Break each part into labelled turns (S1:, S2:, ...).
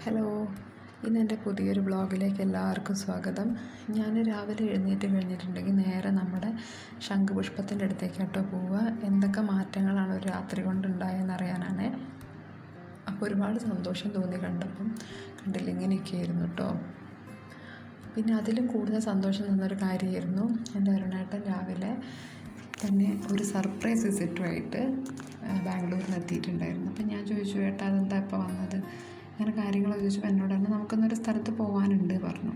S1: Hello, ഇന്ന് എൻ്റെ പുതിയൊരു വ്ളോഗിലേക്ക് എല്ലാവർക്കും സ്വാഗതം. ഞാൻ രാവിലെ എഴുന്നേറ്റ് കഴിഞ്ഞിട്ടുണ്ടെങ്കിൽ നേരെ നമ്മുടെ ശംഖുപുഷ്പത്തിൻ്റെ അടുത്തേക്കാട്ടോ പോവുക. എന്തൊക്കെ മാറ്റങ്ങളാണ് ഒരു രാത്രി കൊണ്ടുണ്ടായെന്ന് അറിയാനാണ്. അപ്പോൾ ഒരുപാട് സന്തോഷം തോന്നി കണ്ടപ്പം. കണ്ടില്ല, ഇങ്ങനെയൊക്കെയായിരുന്നു കേട്ടോ. പിന്നെ അതിലും കൂടുതൽ സന്തോഷം തന്നൊരു കാര്യമായിരുന്നു എൻ്റെ അരുണേട്ടൻ രാവിലെ തന്നെ ഒരു സർപ്രൈസ് വിസിറ്റുമായിട്ട് ബാംഗ്ലൂരിൽ നിന്ന് എത്തിയിട്ടുണ്ടായിരുന്നു. അപ്പം ഞാൻ ചോദിച്ചു, ഏട്ടാ അതെന്താ ഇപ്പോൾ വന്നത്, അങ്ങനെ കാര്യങ്ങളൊക്കെ ചോദിച്ചപ്പോൾ എന്നോട് തന്നെ നമുക്കൊന്നൊരു സ്ഥലത്ത് പോകാനുണ്ട് പറഞ്ഞു.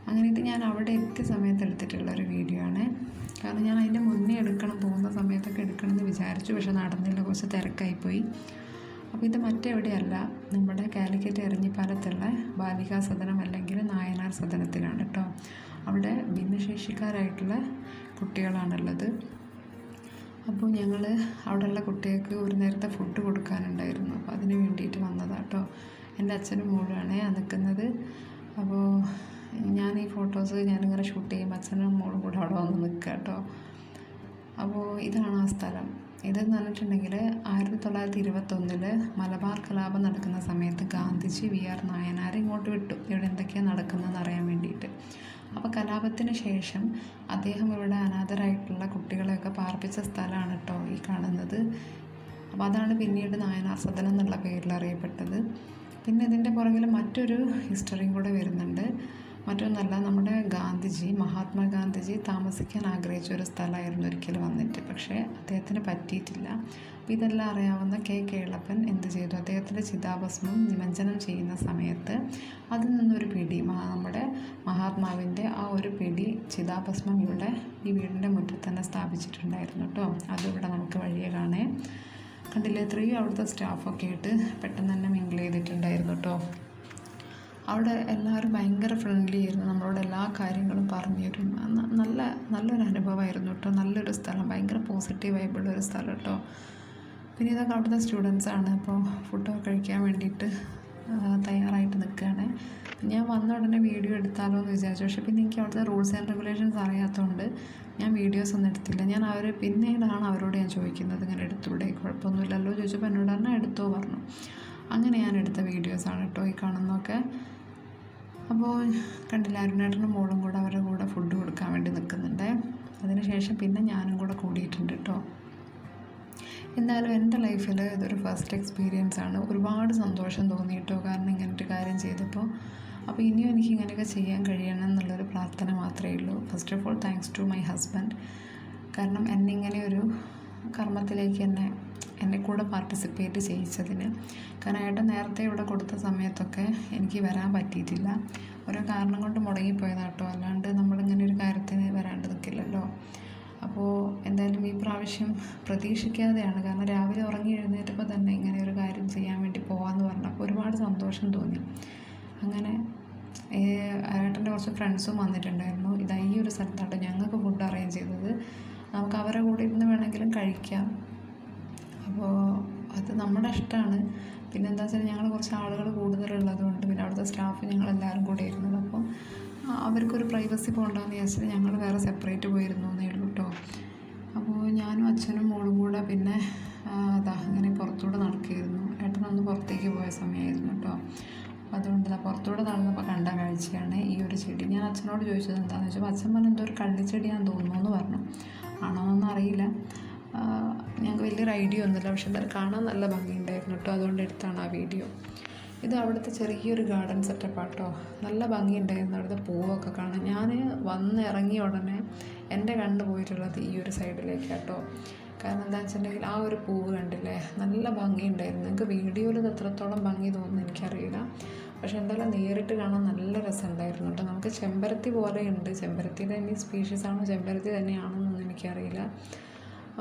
S1: അങ്ങനെയിട്ട് ഞാൻ അവിടെ എത്തിയ സമയത്ത് എടുത്തിട്ടുള്ളൊരു വീഡിയോ ആണ്. കാരണം ഞാൻ അതിൻ്റെ മുന്നേ പോകുന്ന സമയത്തൊക്കെ എടുക്കണമെന്ന് വിചാരിച്ചു, പക്ഷെ നടന്നില്ല, കുറച്ച് തിരക്കായിപ്പോയി. അപ്പോൾ ഇത് മറ്റെവിടെയല്ല, നമ്മുടെ കാലിക്കറ്റ് എരഞ്ഞിപ്പാലത്തുള്ള ബാലികാ സദനം അല്ലെങ്കിൽ നായനാർ സദനത്തിലാണ് കേട്ടോ. അവിടെ ഭിന്നശേഷിക്കാരായിട്ടുള്ള കുട്ടികളാണുള്ളത്. അപ്പോൾ ഞങ്ങൾ അവിടെയുള്ള കുട്ടികൾക്ക് ഒരു നേരത്തെ ഫുഡ് കൊടുക്കാനുണ്ടായിരുന്നു. അപ്പോൾ അതിന് വേണ്ടിയിട്ട് വന്നതാണ് കേട്ടോ. എൻ്റെ അച്ഛനും മോളുമാണ് നിൽക്കുന്നത്. അപ്പോൾ ഞാൻ ഈ ഫോട്ടോസ് ഞാനിങ്ങനെ ഷൂട്ട് ചെയ്യുമ്പോൾ അച്ഛനും മോളും കൂടെ അവിടെ വന്ന് നിൽക്കുക കേട്ടോ. അപ്പോൾ ഇതാണ് ആ സ്ഥലം. ഇതെന്ന് പറഞ്ഞിട്ടുണ്ടെങ്കിൽ 1921 മലബാർ കലാപം നടക്കുന്ന സമയത്ത് ഗാന്ധിജി VR നായനാരെ ഇങ്ങോട്ട് വിട്ടു, ഇവിടെ എന്തൊക്കെയാണ് നടക്കുന്നതെന്ന് അറിയാൻ വേണ്ടിയിട്ട്. അപ്പോൾ കലാപത്തിന് ശേഷം അദ്ദേഹം ഇവിടെ അനാഥരായിട്ടുള്ള കുട്ടികളെയൊക്കെ പാർപ്പിച്ച സ്ഥലമാണ് കേട്ടോ ഈ കാണുന്നത്. അപ്പോൾ അതാണ് പിന്നീട് നായനാർ സദനം എന്നുള്ള പേരിൽ അറിയപ്പെട്ടത്. പിന്നെ ഇതിൻ്റെ പുറകിൽ മറ്റൊരു ഹിസ്റ്ററിയും കൂടെ വരുന്നുണ്ട്. മറ്റൊന്നല്ല, നമ്മുടെ മഹാത്മാഗാന്ധിജി താമസിക്കാൻ ആഗ്രഹിച്ച ഒരു സ്ഥലമായിരുന്നു ഒരിക്കൽ വന്നിട്ട്, പക്ഷേ അദ്ദേഹത്തിന് പറ്റിയിട്ടില്ല. അപ്പോൾ ഇതെല്ലാം അറിയാവുന്ന കേളപ്പൻ എന്ത് ചെയ്തു, അദ്ദേഹത്തിൻ്റെ ചിതാഭസ്മം നിമജ്ജനം ചെയ്യുന്ന സമയത്ത് അതിൽ നിന്നൊരു പിടി, നമ്മുടെ മഹാത്മാവിൻ്റെ ആ ഒരു പിടി ചിതാഭസ്മം ഇവിടെ ഈ വീടിൻ്റെ മുറ്റത്ത് തന്നെ സ്ഥാപിച്ചിട്ടുണ്ടായിരുന്നു കേട്ടോ. അതിവിടെ നമുക്ക് വഴിയെ കാണേ കണ്ടില്ലേ. ഇത്രയും അവിടുത്തെ സ്റ്റാഫൊക്കെ ആയിട്ട് പെട്ടെന്ന് തന്നെ മിങ്കിൾ ചെയ്തിട്ടുണ്ടായിരുന്നു കേട്ടോ. അവിടെ എല്ലാവരും ഭയങ്കര ഫ്രണ്ട്ലി ആയിരുന്നു, നമ്മളോട് എല്ലാ കാര്യങ്ങളും പറഞ്ഞു തരും. നല്ലൊരു അനുഭവമായിരുന്നു കേട്ടോ. നല്ലൊരു സ്ഥലം, ഭയങ്കര പോസിറ്റീവ് വൈബുള്ളൊരു സ്ഥലം കേട്ടോ. പിന്നെ ഇതൊക്കെ അവിടുത്തെ സ്റ്റുഡൻസാണ്. അപ്പോൾ ഫുഡൊക്കെ കഴിക്കാൻ വേണ്ടിയിട്ട് തയ്യാറായിട്ട് നിൽക്കുകയാണ്. ഞാൻ വന്ന ഉടനെ വീഡിയോ എടുത്താലോ എന്ന് വിചാരിച്ചു, പക്ഷേ പിന്നെ എനിക്ക് അവിടുത്തെ റൂൾസ് ആൻഡ് റെഗുലേഷൻസ് അറിയാത്തതുകൊണ്ട് ഞാൻ വീഡിയോസ് ഒന്നും എടുത്തില്ല. ഞാൻ പിന്നീടാണ് അവരോട് ഞാൻ ചോദിക്കുന്നത്, ഇങ്ങനെ എടുത്തൂടെ, കുഴപ്പമൊന്നുമില്ലല്ലോ ചോദിച്ചപ്പോൾ എന്നോട് തന്നെ എടുത്തോ പറഞ്ഞു. അങ്ങനെ ഞാൻ എടുത്ത വീഡിയോസാണ് കേട്ടോ ഈ കാണുന്നതൊക്കെ. അപ്പോൾ കണ്ടില്ല, അരുണേട്ടനും മോളും കൂടെ അവരുടെ കൂടെ ഫുഡ് കൊടുക്കാൻ വേണ്ടി നിൽക്കുന്നുണ്ട്. അതിനുശേഷം പിന്നെ ഞാനും കൂടെ കൂടിയിട്ടുണ്ട് കേട്ടോ. എന്തായാലും എൻ്റെ ലൈഫിൽ ഇതൊരു ഫസ്റ്റ് എക്സ്പീരിയൻസ് ആണ്. ഒരുപാട് സന്തോഷം തോന്നി കേട്ടോ, കാരണം ഇങ്ങനൊരു കാര്യം ചെയ്തപ്പോൾ. അപ്പോൾ ഇനിയും എനിക്ക് ഇങ്ങനെയൊക്കെ ചെയ്യാൻ കഴിയണം എന്നുള്ളൊരു പ്രാർത്ഥന മാത്രമേ ഉള്ളൂ. First of all thanks to my husband, കാരണം എന്നെ ഇങ്ങനെ ഒരു കർമ്മത്തിലേക്ക് എന്നെ കൂടെ പാർട്ടിസിപ്പേറ്റ് ചെയ്യിച്ചതിന്. കാരണം ഏട്ടൻ നേരത്തെ ഇവിടെ കൊടുത്ത സമയത്തൊക്കെ എനിക്ക് വരാൻ പറ്റിയിട്ടില്ല, ഓരോ കാരണം കൊണ്ട് മുടങ്ങിപ്പോയതാട്ടോ. അല്ലാണ്ട് നമ്മളിങ്ങനെ ഒരു കാര്യത്തിന് വരാണ്ട് നിൽക്കില്ലല്ലോ. അപ്പോൾ എന്തായാലും ഈ പ്രാവശ്യം പ്രതീക്ഷിക്കാതെയാണ്, കാരണം രാവിലെ ഉറങ്ങി എഴുന്നേറ്റപ്പോൾ തന്നെ ഇങ്ങനെ ഒരു കാര്യം ചെയ്യാൻ വേണ്ടി പോകാമെന്ന് പറഞ്ഞപ്പോൾ ഒരുപാട് സന്തോഷം തോന്നി. അങ്ങനെ ഏട്ടൻ്റെ കുറച്ച് ഫ്രണ്ട്സും വന്നിട്ടുണ്ടായിരുന്നു. ഈ ഒരു സ്ഥലത്താട്ടോ ഞങ്ങൾക്ക് ഫുഡ് അറേഞ്ച് ചെയ്തത്. നമുക്ക് അവരെ കൂടെ ഇരുന്ന് വേണമെങ്കിലും കഴിക്കാം. അപ്പോൾ അത് നമ്മുടെ ഇഷ്ടമാണ്. പിന്നെ എന്താ വെച്ചാൽ ഞങ്ങൾ കുറച്ച് ആളുകൾ കൂടുതലുള്ളതുകൊണ്ട്, പിന്നെ അവിടുത്തെ സ്റ്റാഫ് ഞങ്ങളെല്ലാവരും കൂടെ ഇരുന്നത്. അപ്പോൾ അവർക്കൊരു പ്രൈവസി പോകണ്ടെന്ന് വിചാരിച്ചിട്ട് ഞങ്ങൾ വേറെ സെപ്പറേറ്റ് പോയിരുന്നു എന്നേ ഉള്ളൂ കേട്ടോ. അപ്പോൾ ഞാനും അച്ഛനും മോളും കൂടെ പിന്നെ ഇങ്ങനെ പുറത്തൂടെ നടക്കുകയായിരുന്നു. ഏട്ടനൊന്ന് പുറത്തേക്ക് പോയ സമയമായിരുന്നു കേട്ടോ. അപ്പോൾ അതുകൊണ്ട് പുറത്തൂടെ നടന്നപ്പോൾ കണ്ട കാഴ്ചയാണ് ഈ ഒരു ചെടി. ഞാൻ അച്ഛനോട് ചോദിച്ചത് എന്താണെന്ന് വെച്ചപ്പോൾ അച്ഛൻ പറഞ്ഞു എന്തോ ഒരു കള്ളിച്ചെടിയാണെന്ന് തോന്നുന്നു എന്ന് പറഞ്ഞു. ആണോ എന്നറിയില്ല, ഞങ്ങൾക്ക് വലിയൊരു ഐഡിയ ഒന്നുമില്ല, പക്ഷെ എന്തായാലും കാണാൻ നല്ല ഭംഗിയുണ്ടായിരുന്നു കേട്ടോ. അതുകൊണ്ട് എടുത്താണ് ആ വീഡിയോ. ഇത് അവിടുത്തെ ചെറിയൊരു ഗാർഡൻ സെറ്റപ്പാട്ടോ. നല്ല ഭംഗിയുണ്ടായിരുന്നു അവിടുത്തെ പൂവൊക്കെ കാണാൻ. ഞാൻ വന്നിറങ്ങിയ ഉടനെ എൻ്റെ കണ്ണ് പോയിട്ടുള്ളത് ഈ ഒരു സൈഡിലേക്ക് കേട്ടോ. കാരണം എന്താ വെച്ചിട്ടുണ്ടെങ്കിൽ ആ ഒരു പൂവ് കണ്ടില്ലേ, നല്ല ഭംഗിയുണ്ടായിരുന്നു. നിങ്ങൾക്ക് വീഡിയോയിൽ ഇത് എത്രത്തോളം ഭംഗി തോന്നുന്നു എനിക്കറിയില്ല, പക്ഷെ എന്തായാലും നേരിട്ട് കാണാൻ നല്ല രസമുണ്ടായിരുന്നു കേട്ടോ. നമുക്ക് ചെമ്പരത്തി പോലെ ഉണ്ട്, ചെമ്പരത്തിയുടെ തന്നെ സ്പീഷീസാണോ ചെമ്പരത്തി തന്നെയാണെന്നൊന്നും എനിക്കറിയില്ല.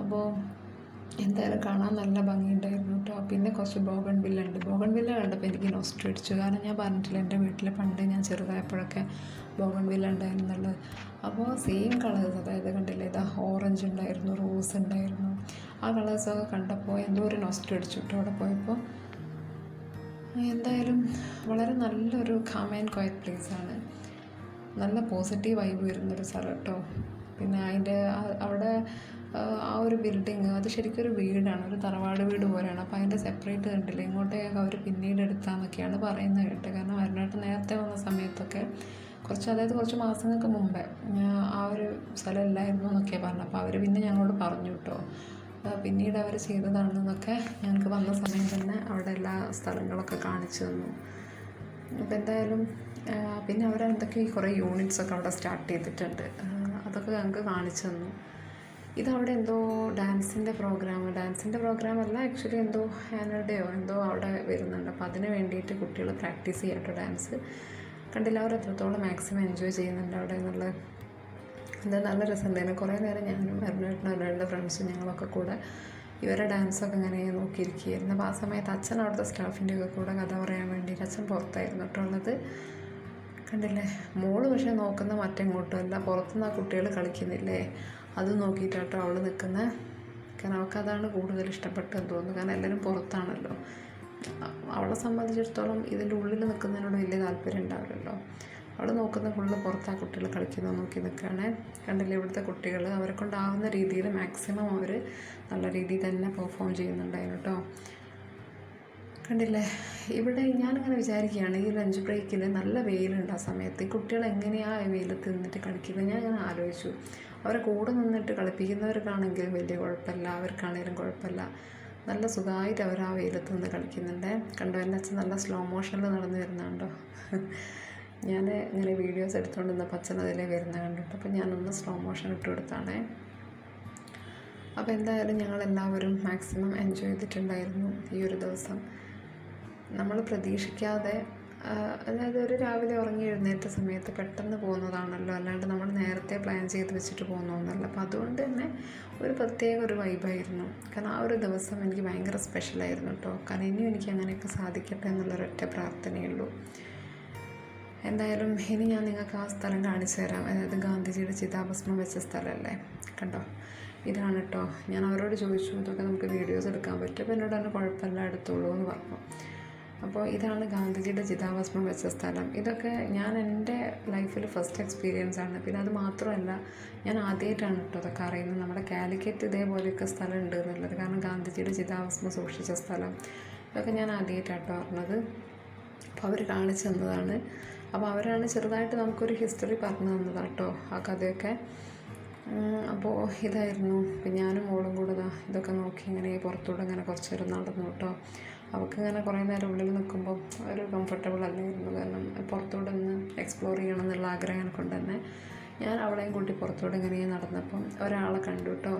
S1: അപ്പോൾ എന്തായാലും കാണാൻ നല്ല ഭംഗിയുണ്ടായിരുന്നു കേട്ടോ. പിന്നെ കുറച്ച് ബോഗൺവില്ല ഉണ്ട്. ബോഗൺവില്ല കണ്ടപ്പോൾ എനിക്ക് നൊസ്റ്റു അടിച്ചു, കാരണം ഞാൻ പറഞ്ഞിട്ടില്ല എൻ്റെ വീട്ടിൽ പണ്ട് ഞാൻ ചെറുതായപ്പോഴൊക്കെ ബോഗൺവില്ല ഉണ്ടായിരുന്നുള്ളത്. അപ്പോൾ സെയിം കളേഴ്സ്, അതായത് കണ്ടില്ലേ, ഇതാ ഓറഞ്ച് ഉണ്ടായിരുന്നു, റോസ് ഉണ്ടായിരുന്നു. ആ കളേഴ്സൊക്കെ കണ്ടപ്പോൾ എന്തോ ഒരു നൊസ്റ്റു അടിച്ചു കേട്ടോ അവിടെ പോയപ്പോൾ. എന്തായാലും വളരെ നല്ലൊരു കാം ആൻഡ് ക്വയറ്റ് പ്ലേസാണ്, നല്ല പോസിറ്റീവ് വൈബ് വരുന്നൊരു സ്ഥലം കേട്ടോ. പിന്നെ അവിടെ ആ ഒരു ബിൽഡിങ് അത് ശരിക്കും ഒരു വീടാണ്, ഒരു തറവാട് വീട് പോലെയാണ്. അപ്പോൾ അതിൻ്റെ സെപ്പറേറ്റ് കണ്ടില്ല, ഇങ്ങോട്ടേക്ക് അവർ പിന്നീട് എടുത്താന്നൊക്കെയാണ് പറയുന്നത് കേട്ടത്. കാരണം അരുണേട്ടൻ നേരത്തെ വന്ന സമയത്തൊക്കെ കുറച്ച് മാസങ്ങൾക്ക് മുമ്പേ ആ ഒരു സ്ഥലം ഇല്ലായിരുന്നു എന്നൊക്കെയാണ് പറഞ്ഞത്. അപ്പോൾ അവർ പിന്നെ ഞങ്ങളോട് പറഞ്ഞു കേട്ടോ, പിന്നീട് അവർ ചെയ്തതാണെന്നൊക്കെ ഞങ്ങൾക്ക് വന്ന സമയം തന്നെ അവിടെ എല്ലാ സ്ഥലങ്ങളൊക്കെ കാണിച്ചു തന്നു. അപ്പോൾ എന്തായാലും പിന്നെ അവരെന്തൊക്കെ കുറേ യൂണിറ്റ്സൊക്കെ അവിടെ സ്റ്റാർട്ട് ചെയ്തിട്ടുണ്ട്, അതൊക്കെ ഞങ്ങൾക്ക് കാണിച്ചു തന്നു. ഇതവിടെ എന്തോ ഡാൻസിൻ്റെ പ്രോഗ്രാമല്ല, ആക്ച്വലി എന്തോ ആനുവൽ ഡേയോ എന്തോ അവിടെ വരുന്നുണ്ട്. അപ്പോൾ അതിന് വേണ്ടിയിട്ട് കുട്ടികൾ പ്രാക്ടീസ് ചെയ്യാട്ടോ ഡാൻസ്. കണ്ടില്ല അവർ എത്രത്തോളം മാക്സിമം എൻജോയ് ചെയ്യുന്നുണ്ട് അവിടെ എന്നുള്ളത്. എന്താ നല്ല രസമുണ്ടായിരുന്നു. കുറേ നേരം ഞാനും അരുണേട്ടനും ഫ്രണ്ട്സും ഞങ്ങളൊക്കെ കൂടെ ഇവരെ ഡാൻസൊക്കെ ഇങ്ങനെ നോക്കിയിരിക്കുകയായിരുന്നു. അപ്പോൾ ആ സമയത്ത് അച്ഛൻ അവിടുത്തെ സ്റ്റാഫിൻ്റെയൊക്കെ കൂടെ കഥ പറയാൻ വേണ്ടിയിട്ട് അച്ഛൻ പുറത്തായിരുന്നു കേട്ടോ ഉള്ളത്. കണ്ടില്ലേ, മോള് പക്ഷേ നോക്കുന്ന മറ്റെങ്ങോട്ടും അല്ല, പുറത്തുനിന്ന് ആ കുട്ടികൾ കളിക്കുന്നില്ലേ അത് നോക്കിയിട്ടാട്ടോ അവൾ നിൽക്കുന്നത്. കാരണം അവൾക്കതാണ് കൂടുതൽ ഇഷ്ടപ്പെട്ടെന്ന് തോന്നുന്നു. കാരണം എല്ലാവരും പുറത്താണല്ലോ. അവളെ സംബന്ധിച്ചിടത്തോളം ഇതിൻ്റെ ഉള്ളിൽ നിൽക്കുന്നതിനോട് വലിയ താല്പര്യം ഉണ്ടാവില്ലല്ലോ. അവൾ നോക്കുന്ന ഫുള്ള് പുറത്ത് ആ കുട്ടികൾ കളിക്കുന്നത് നോക്കി നിൽക്കുകയാണ്. കണ്ടില്ലേ, ഇവിടുത്തെ കുട്ടികൾ അവരെ കൊണ്ടാവുന്ന രീതിയിൽ മാക്സിമം അവർ നല്ല രീതിയിൽ തന്നെ പെർഫോം ചെയ്യുന്നുണ്ടായിരുന്നു കേട്ടോ. കണ്ടില്ലേ, ഇവിടെ ഞാനിങ്ങനെ വിചാരിക്കുകയാണ്, ഈ ലഞ്ച് ബ്രേക്കിൽ നല്ല വെയിലുണ്ട് ആ സമയത്ത്, ഈ കുട്ടികൾ എങ്ങനെയാണ് വെയിലത്ത് നിന്നിട്ട് കളിക്കുന്നത്. ഞാൻ ഇങ്ങനെ ആലോചിച്ചു, അവരെ കൂടെ നിന്നിട്ട് കളിപ്പിക്കുന്നവർക്കാണെങ്കിലും വലിയ കുഴപ്പമില്ല, അവർക്കാണെങ്കിലും കുഴപ്പമില്ല, നല്ല സുഖമായിട്ട് അവർ ആ വെയിലത്ത് നിന്ന് കളിക്കുന്നുണ്ട്. കണ്ടോ, എൻ്റെ അച്ഛൻ നല്ല സ്ലോ മോഷനിൽ നടന്നു വരുന്നുണ്ടോ. ഞാൻ ഇങ്ങനെ വീഡിയോസ് എടുത്തുകൊണ്ട് നിന്നപ്പോൾ അച്ഛൻ അതിലേ വരുന്ന കണ്ടിട്ട്, അപ്പോൾ ഞാനൊന്ന് സ്ലോ മോഷൻ ഇട്ട് കൊടുത്താണ്. അപ്പോൾ എന്തായാലും ഞങ്ങളെല്ലാവരും മാക്സിമം എൻജോയ് ചെയ്തിട്ടുണ്ടായിരുന്നു ഈ ഒരു ദിവസം. നമ്മൾ പ്രതീക്ഷിക്കാതെ, അതായത് ഒരു രാവിലെ ഉറങ്ങി എഴുന്നേറ്റ സമയത്ത് പെട്ടെന്ന് പോകുന്നതാണല്ലോ, അല്ലാണ്ട് നമ്മൾ നേരത്തെ പ്ലാൻ ചെയ്ത് വെച്ചിട്ട് പോകുന്നതൊന്നുമല്ല. അപ്പോൾ അതുകൊണ്ട് തന്നെ ഒരു പ്രത്യേക ഒരു വൈബായിരുന്നു. കാരണം ആ ഒരു ദിവസം എനിക്ക് ഭയങ്കര സ്പെഷ്യലായിരുന്നു കേട്ടോ. കാരണം ഇനിയും എനിക്ക് അങ്ങനെയൊക്കെ സാധിക്കട്ടെ എന്നുള്ളൊരൊറ്റ പ്രാർത്ഥനയുള്ളൂ. എന്തായാലും ഇനി ഞാൻ നിങ്ങൾക്ക് ആ സ്ഥലം കാണിച്ചു തരാം. അതായത് ഗാന്ധിജിയുടെ ചിതാഭസ്മം വെച്ച സ്ഥലമല്ലേ, കണ്ടോ, ഇതാണ് കേട്ടോ. ഞാൻ അവരോട് ചോദിച്ചു ഇതൊക്കെ നമുക്ക് വീഡിയോസ് എടുക്കാൻ പറ്റും. അപ്പോൾ എന്നോട് തന്നെ കുഴപ്പമില്ല, എടുത്തോളൂ എന്ന് പറഞ്ഞു. അപ്പോൾ ഇതാണ് ഗാന്ധിജിയുടെ ചിതാഭസ്മം വെച്ച സ്ഥലം. ഇതൊക്കെ ഞാൻ എൻ്റെ ലൈഫിൽ ഫസ്റ്റ് എക്സ്പീരിയൻസ് ആണ്. പിന്നെ അത് മാത്രമല്ല, ഞാൻ ആദ്യമായിട്ടാണ് കേട്ടോ അതൊക്കെ അറിയുന്നത്. നമ്മുടെ കാലിക്കറ്റ് ഇതേപോലെയൊക്കെ സ്ഥലം ഉണ്ട് എന്നുള്ളത്. കാരണം ഗാന്ധിജിയുടെ ചിതാഭസ്മം സൂക്ഷിച്ച സ്ഥലം ഇതൊക്കെ ഞാൻ ആദ്യമായിട്ടാണ് കേട്ടോ അറിഞ്ഞത്. അപ്പോൾ അവർ കാണിച്ചു തന്നതാണ്. അപ്പോൾ അവരാണ് ചെറുതായിട്ട് നമുക്കൊരു ഹിസ്റ്ററി പറഞ്ഞു തന്നതാണ് കേട്ടോ ആ കഥയൊക്കെ. അപ്പോൾ ഇതായിരുന്നു. ഇപ്പം ഞാനും മോളും കൂടെ ഇതൊക്കെ നോക്കി ഇങ്ങനെ പുറത്തൂടെ ഇങ്ങനെ കുറച്ച് നേരം നടന്നു കേട്ടോ. അവൾക്കിങ്ങനെ കുറേ നേരം ഉള്ളിൽ നിൽക്കുമ്പോൾ ഒരു കംഫർട്ടബിൾ അല്ലായിരുന്നു. കാരണം പുറത്തൂടെ ഒന്ന് എക്സ്പ്ലോർ ചെയ്യണം എന്നുള്ള ആഗ്രഹം കൊണ്ട് തന്നെ ഞാൻ അവളെയും കൂട്ടി പുറത്തൂടെ ഇങ്ങനെ നടന്നപ്പം ഒരാളെ കണ്ടു കേട്ടോ.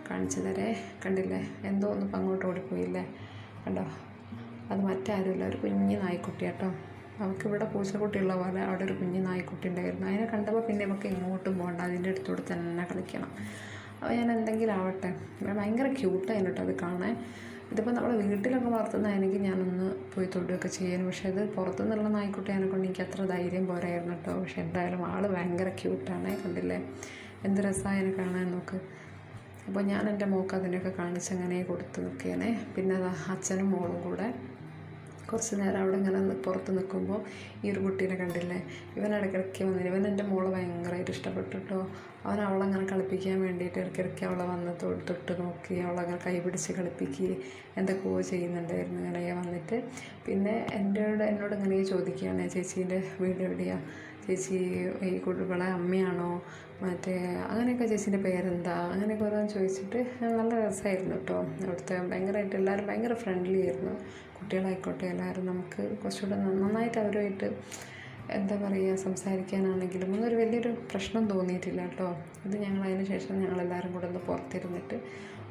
S1: കാണിച്ചു തരേ, കണ്ടില്ലേ, എന്തോ ഒന്നിപ്പം അങ്ങോട്ട് ഓടിപ്പോയില്ലേ, കണ്ടോ, അത് മറ്റാരുമില്ല, ഒരു കുഞ്ഞ് നായ്ക്കുട്ടി കേട്ടോ. നമുക്കിവിടെ പൂച്ചക്കുട്ടിയുള്ള പോലെ അവിടെ ഒരു കുഞ്ഞ് നായ്ക്കുട്ടി ഉണ്ടായിരുന്നു. അതിനെ കണ്ടപ്പോൾ പിന്നെ നമുക്ക് എങ്ങോട്ടും പോകണ്ട, അതിൻ്റെ അടുത്തൂടെ തന്നെ കളിക്കണം. അപ്പോൾ ഞാൻ എന്തെങ്കിലും ആവട്ടെ, ഭയങ്കര ക്യൂട്ടായിരുന്നു കേട്ടോ അത് കാണാൻ. ഇതിപ്പോൾ നമ്മൾ വീട്ടിലൊക്കെ വളർത്തുന്നതാണെങ്കിൽ ഞാനൊന്ന് പോയി തൊടുകയൊക്കെ ചെയ്യാൻ. പക്ഷേ ഇത് പുറത്തുനിന്നുള്ള നായ്ക്കുട്ടി അതിനെക്കൊണ്ട് എനിക്ക് അത്ര ധൈര്യം പോരായിരുന്നു കേട്ടോ. പക്ഷേ എന്തായാലും ആൾ ഭയങ്കര ക്യൂട്ടാണ്, കണ്ടില്ലേ, എന്ത് രസമായതിനെ കാണാൻ നോക്ക്. അപ്പോൾ ഞാൻ എൻ്റെ മോൾക്ക് അതിനെയൊക്കെ കാണിച്ചങ്ങനെ കൊടുത്ത് നിൽക്കുകയാണ്. പിന്നെ അച്ഛനും മോളും കൂടെ കുറച്ച് നേരം അവിടെ ഇങ്ങനെ പുറത്ത് നിൽക്കുമ്പോൾ ഈ ഒരു കുട്ടീനെ കണ്ടില്ലേ, ഇവൻ ഇടയ്ക്കിടയ്ക്ക് വന്നില്ല. ഇവൻ എൻ്റെ മോളെ ഭയങ്കരമായിട്ട് ഇഷ്ടപ്പെട്ടു കേട്ടോ. അവൻ അവളങ്ങനെ കളിപ്പിക്കാൻ വേണ്ടിയിട്ട് ഇടയ്ക്കിടയ്ക്ക് അവളെ വന്ന് തൊട്ട് നോക്കി, അവളങ്ങനെ കൈ പിടിച്ച് കളിപ്പിക്കുകയും എന്തൊക്കെയോ ചെയ്യുന്നുണ്ടായിരുന്നു ഇങ്ങനെ വന്നിട്ട്. പിന്നെ എന്നോട് ഇങ്ങനെ ചോദിക്കുകയാണ്, ചേച്ചീൻ്റെ വീട് എവിടെയാണ്, ചേച്ചി ഈ കുട്ടികളെ അമ്മയാണോ, മറ്റേ അങ്ങനെയൊക്കെ ചേച്ചീൻ്റെ പേരെന്താ, അങ്ങനെയൊക്കെ ഓരോന്ന് ചോദിച്ചിട്ട് നല്ല രസമായിരുന്നു കേട്ടോ. അവിടുത്തെ ഭയങ്കരമായിട്ട് എല്ലാവരും ഭയങ്കര ഫ്രണ്ട്ലി ആയിരുന്നു, കുട്ടികളായിക്കോട്ടെ എല്ലാവരും. നമുക്ക് കുറച്ചുകൂടെ നന്നായിട്ട് അവരുമായിട്ട് എന്താ പറയുക, സംസാരിക്കാനാണെങ്കിലും ഒന്നൊരു വലിയൊരു പ്രശ്നം തോന്നിയിട്ടില്ല കേട്ടോ. ഇത് അതിന് ശേഷം ഞങ്ങളെല്ലാവരും കൂടെ ഒന്ന് പുറത്തിരുന്നിട്ട്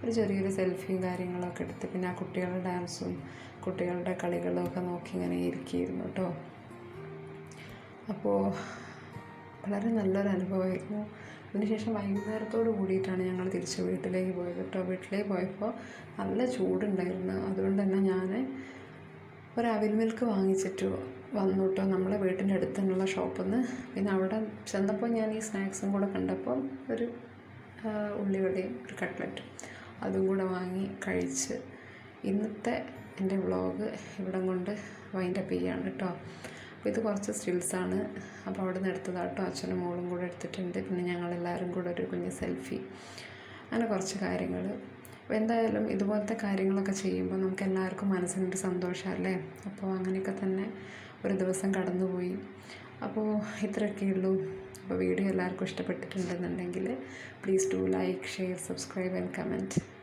S1: ഒരു ചെറിയൊരു സെൽഫിയും കാര്യങ്ങളൊക്കെ എടുത്ത് പിന്നെ ആ കുട്ടികളുടെ ഡാൻസും കുട്ടികളുടെ കളികളും ഒക്കെ നോക്കി ഇങ്ങനെ ഇരിക്കുകയായിരുന്നു കേട്ടോ. അപ്പോൾ വളരെ നല്ലൊരു അനുഭവമായിരുന്നു. അതിനുശേഷം വൈകുന്നേരത്തോട് കൂടിയിട്ടാണ് ഞങ്ങൾ തിരിച്ച് വീട്ടിലേക്ക് പോയത് കേട്ടോ. വീട്ടിലേക്ക് പോയപ്പോൾ നല്ല ചൂടുണ്ടായിരുന്നു. അതുകൊണ്ട് തന്നെ ഞാൻ ഒരു അവിൽ മിൽക്ക് വാങ്ങിച്ചിട്ട് വന്നു കേട്ടോ, നമ്മളെ വീട്ടിൻ്റെ അടുത്ത് തന്നെയുള്ള ഷോപ്പിൽ നിന്ന്. പിന്നെ അവിടെ ചെന്നപ്പോൾ ഞാൻ ഈ സ്നാക്സും കൂടെ കണ്ടപ്പോൾ ഒരു ഉള്ളിവടയും ഒരു കട്ട്ലറ്റും അതും കൂടെ വാങ്ങി കഴിച്ച് ഇന്നത്തെ എൻ്റെ വ്ളോഗ് ഇവിടം കൊണ്ട് വൈൻഡപ്പ് ചെയ്യുകയാണ് കേട്ടോ. അപ്പോൾ ഇത് കുറച്ച് സ്റ്റിൽസാണ്. അപ്പോൾ അവിടെ നിന്ന് എടുത്തതാട്ടോ, അച്ഛനും മോളും കൂടെ എടുത്തിട്ടുണ്ട്. പിന്നെ ഞങ്ങളെല്ലാവരും കൂടെ ഒരു കുഞ്ഞ് സെൽഫി. അങ്ങനെ കുറച്ച് കാര്യങ്ങൾ. അപ്പോൾ എന്തായാലും ഇതുപോലത്തെ കാര്യങ്ങളൊക്കെ ചെയ്യുമ്പോൾ നമുക്ക് എല്ലാവർക്കും മനസ്സിനൊരു സന്തോഷമല്ലേ. അപ്പോൾ അങ്ങനെയൊക്കെ തന്നെ ഒരു ദിവസം കടന്നുപോയി. അപ്പോൾ ഇത്രയൊക്കെയുള്ളൂ. അപ്പോൾ വീഡിയോ എല്ലാവർക്കും ഇഷ്ടപ്പെട്ടിട്ടുണ്ടെന്നുണ്ടെങ്കിൽ please do like, share, subscribe and comment.